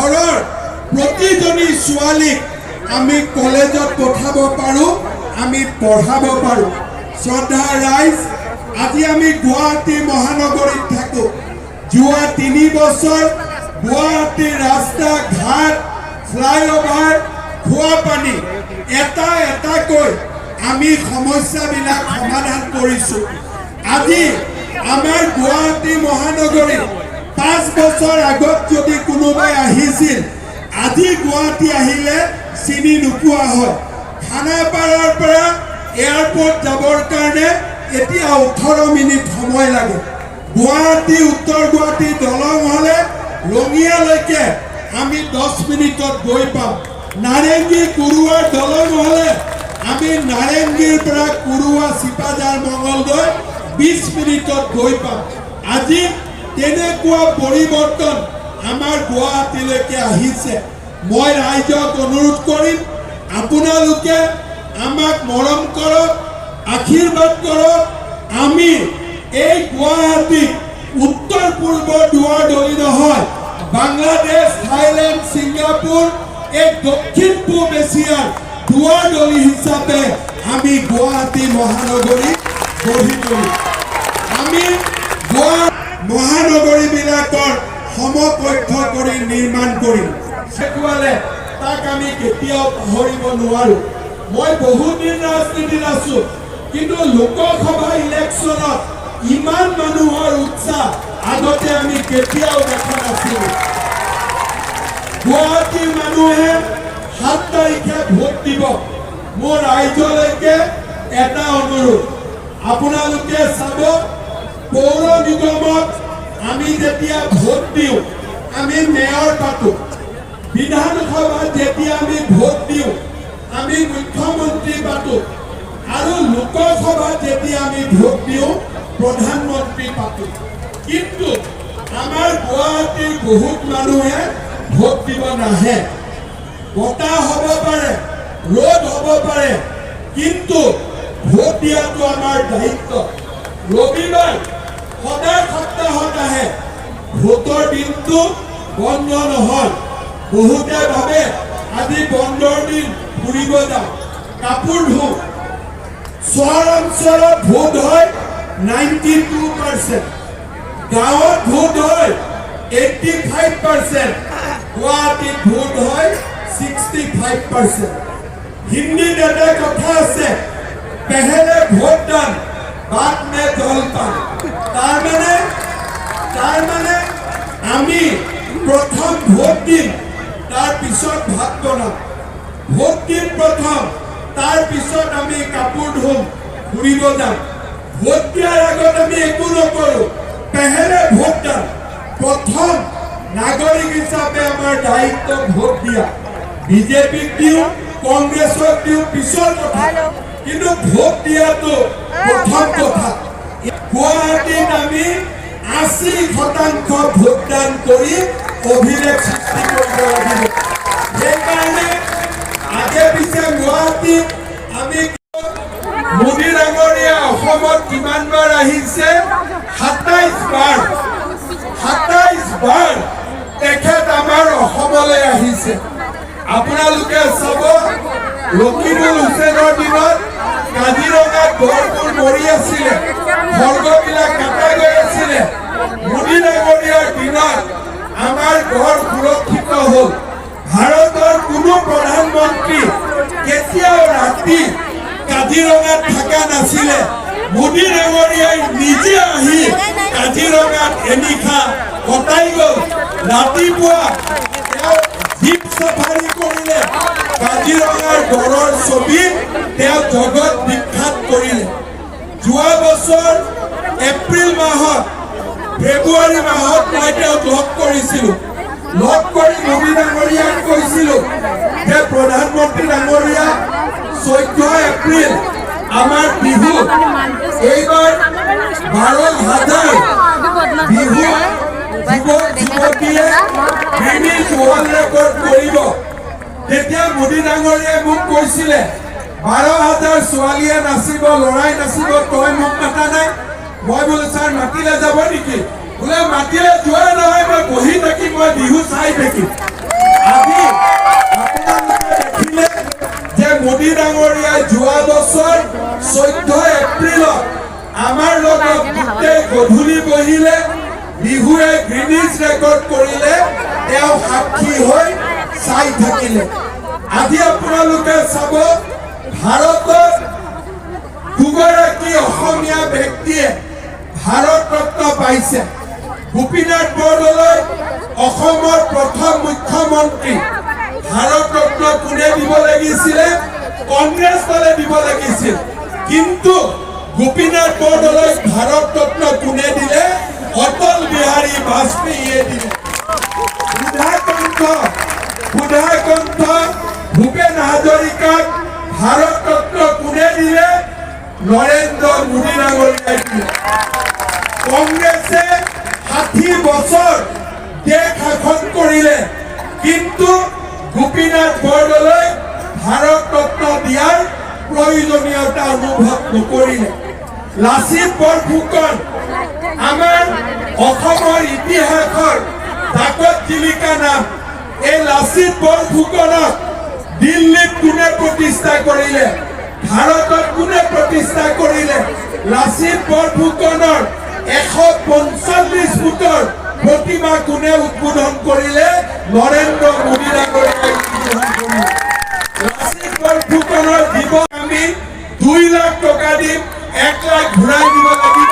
ঘৰৰ প্ৰতিজনী ছোৱালীক আমি কলেজত পঠাব পাৰোঁ, আমি পঢ়াব পাৰোঁ। শ্ৰদ্ধা ৰাইজ, আজি আমি গুৱাহাটী মহানগৰীত থাকোঁ। যোৱা 3 বছৰ গুৱাহাটীৰ ৰাস্তা ঘাট, ফ্লাইঅভাৰ, খোৱা পানী এটা এটাকৈ আমি সমস্যাবিলাক সমাধান কৰিছোঁ। আজি আমাৰ গুৱাহাটী মহানগৰীত 5 বছৰ আগত যদি কোনোবাই আহিছিল, আজি গুৱাহাটী আহিলে চিনি নোপোৱা হয়। খানাপাৰাৰ পৰা এয়াৰপোৰ্ট যাবৰ কাৰণে এতিয়া 18 মিনিট সময় লাগে। গুৱাহাটী উত্তৰ গুৱাহাটী দলং হ'লে ৰঙিয়ালৈকে আমি 10 মিনিটত গৈ পাম। নাৰেংগী কুৰুৱাৰ দলং হ'লে আমি নাৰেংগীৰ পৰা কুৰুৱা, চিপাঝাৰ, মঙলদৈ 20 মিনিটত গৈ পাম। আজি তেনেকুৱা পৰিৱৰ্তন আমাৰ গুৱাহাটীলৈকে আহিছে। মই ৰাইজক অনুৰোধ কৰিম, আপোনালোকে আমাক মৰম কৰক, আশীৰ্বাদ কৰক। আমি এই গুৱাহাটীক উত্তৰ পূৰ্বৰ দুৱাৰ দলি নহয়, বাংলাদেশ, থাইলেণ্ড, ছিংগাপুৰ, এই দক্ষিণ পূব এছিয়াৰ দুৱাৰ দলি হিচাপে আমি গুৱাহাটী মহানগৰীক গঢ়ি তুলিম। আমি মহানগৰীবিলাকৰ সমকক্ষ কৰি নিৰ্মাণ কৰিম। দেখুৱালে তাক আমি কেতিয়াও পাহৰিব নোৱাৰো। মই বহুদিন ৰাজনীতিত আছো, কিন্তু লোকসভা ইলেকশ্যনত ইমান মানুহৰ উৎসাহ আগতে আমি কেতিয়াও দেখা নাছিলো। গুৱাহাটীৰ মানুহে 7 তাৰিখে ভোট দিব। মোৰ ৰাইজলৈকে এটা অনুৰোধ, আপোনালোকে চাব, পৌৰ নিগমত আমি যেতিয়া ভোট দিওঁ, আমি মেয়ৰ পাতোঁ। বিধানসভাত যেতিয়া আমি ভোট দিওঁ, আমি মুখ্যমন্ত্ৰী পাতোঁ। আৰু লোকসভাত যেতিয়া আমি ভোট দিওঁ, প্ৰধানমন্ত্ৰী পাতোঁ। কিন্তু আমাৰ গুৱাহাটীৰ বহুত মানুহে ভোট দিব নাহে। বতাহ হ'ব পাৰে, ৰ'দ হ'ব পাৰে, কিন্তু ভোট দিয়াটো আমাৰ দায়িত্ব। ৰবিবাৰ সদায় সপ্তাহত আহে, ভোটৰ দিনটো বন্ধ নহয়। বহুতে ভাবে আজি বন্ধৰ দিন ফুৰিব যাওঁ, কাপোৰ ধুওঁ। চহৰ অঞ্চলত ভোট হয় 92%, গাঁৱত ভোট হয় 85%, গুৱাহাটীত ভোট হয় 65%। হিন্দীত এটা কথা আছে, পেহেলে ভোট দান বাদ মে জলপান। তাৰ মানে আমি প্ৰথম ভোট দিম, তাৰ পিছত ভাত বনাম। ভোট দিম প্ৰথম, তাৰ পিছত আমি কাপোৰ ধুম, ফুৰিব যাম। ভোট দিয়াৰ আগত আমি একো নকৰোঁ। পেহেলে ভোট দান, প্ৰথম নাগৰিক হিচাপে আমাৰ দায়িত্ব ভোট দিয়া। বিজেপিক দিওঁ, কংগ্ৰেছক দিওঁ, পিছৰ কথা, কিন্তু ভোট দিয়াটো প্ৰথম কথা। গুৱাহাটীত আমি 80% ভোটদান কৰি অভিলেখ সৃষ্টি কৰিব লাগিব। সেইকাৰণে আগে পিছে গুৱাহাটীত আমি মোদী ডাঙৰীয়া অসমত কিমানবাৰ আহিছে? 27 বাৰ। 27 বাৰ তেখেত আমাৰ অসমলৈ আহিছে। আপোনালোকে চাব, ৰকিবুল হুছেইনৰ দিনত কাজিৰঙাত গড়বোৰ মৰি আছিলে, খৰ্গবিলাক কাটা গৈ আছিলে। মোদী ডাঙৰীয়াৰ দিনত আমাৰ গড় সুৰক্ষিত হ'ল। ভাৰতৰ কোনো প্ৰধানমন্ত্ৰী কেতিয়াও ৰাতি কাজিৰঙাত থকা নাছিলে। মোদী ডাঙৰীয়াই নিজে আহি কাজিৰঙাত এনিশা কটাই গ'ল। ৰাতিপুৱা তেওঁ জীপ চাফাৰী কৰিলে, কাজিৰঙাৰ গড়ৰ ছবি তেওঁ জগত বিখ্যাত কৰিলে। যোৱা বছৰ এপ্ৰিল মাহত, ফেব্ৰুৱাৰী মাহত মই তেওঁক লগ কৰিছিলোঁ। লগ কৰি মোদী ডাঙৰীয়াক কৈছিলোঁ যে প্ৰধানমন্ত্ৰী ডাঙৰীয়া, 14 এপ্ৰিল আমাৰ বিহু, এইবাৰ 12,000 বিহু যুৱক যুৱতীয়ে গিনিজ ৱৰ্ল্ড ৰেকৰ্ড কৰিব। তেতিয়া মোদী ডাঙৰীয়াই মোক কৈছিলে, 12,000 ছোৱালীয়ে নাচিব, ল'ৰাই নাচিব, তই মোক মাতা নাই। মই বোলো, ছাৰ মাতিলে যাব নেকি? বোলে মাতিলে যোৱা নহয়, মই বহি থাকিম, মই বিহু চাই থাকিম। মোদী ডাঙৰীয়াই যোৱা বছৰ 14 এপ্ৰিলত আমাৰ লগত গোটেই গধূলি বহিলে, বিহুৱে গ্ৰীনিজ ৰেকৰ্ড কৰিলে, তেওঁ সাক্ষী হৈ চাই থাকিলে। আজি আপোনালোকে চাব, ভাৰতত দুগৰাকী অসমীয়া ব্যক্তিয়ে ভাৰত ৰত্ন পাইছে। গোপীনাথ বৰদলৈ অসমৰ প্ৰথম মুখ্যমন্ত্ৰী। ভাৰত ৰত্ন কোনে দিব লাগিছিলে? কংগ্ৰেছ দলে দিব লাগিছিল। কিন্তু গোপীনাথ বৰদলৈক ভাৰত ৰত্ন কোনে দিলে? অটল বিহাৰী বাজপেয়ীয়ে দিলে। সুধাকণ্ঠ ভূপেন হাজৰিকাক ভাৰত ৰত্ন কোনে দিলে? নৰেন্দ্ৰ মোদী ডাঙৰীয়াই দিলে। কংগ্ৰেছে 60 বছৰ দেশ শাসন কৰিলে, কিন্তু গোপীনাথ বৰদলৈ ভাৰত ৰত্ন দিয়াৰ প্ৰয়োজনীয়তা অনুভৱ নকৰিলে। লাচিত বৰফুকন আমাৰ অসমৰ ইতিহাসৰ জাকত জিলিকা নাম। এই লাচিত বৰফুকনক দিল্লীত কোনে প্ৰতিষ্ঠা কৰিলে? ভাৰতত কোনে প্ৰতিষ্ঠা কৰিলে? লাচিত বৰফুকনৰ 145 ফুটৰ প্ৰতিমা কোনে উদ্বোধন কৰিলে? নৰেন্দ্ৰ মোদী ডাঙৰীয়াই উদ্বোধন কৰিলে। লাচিত বৰফুকনৰ জীৱন আমি 2 লাখ টকা দিম, 1 লাখ ঘূৰাই দিব লাগিব।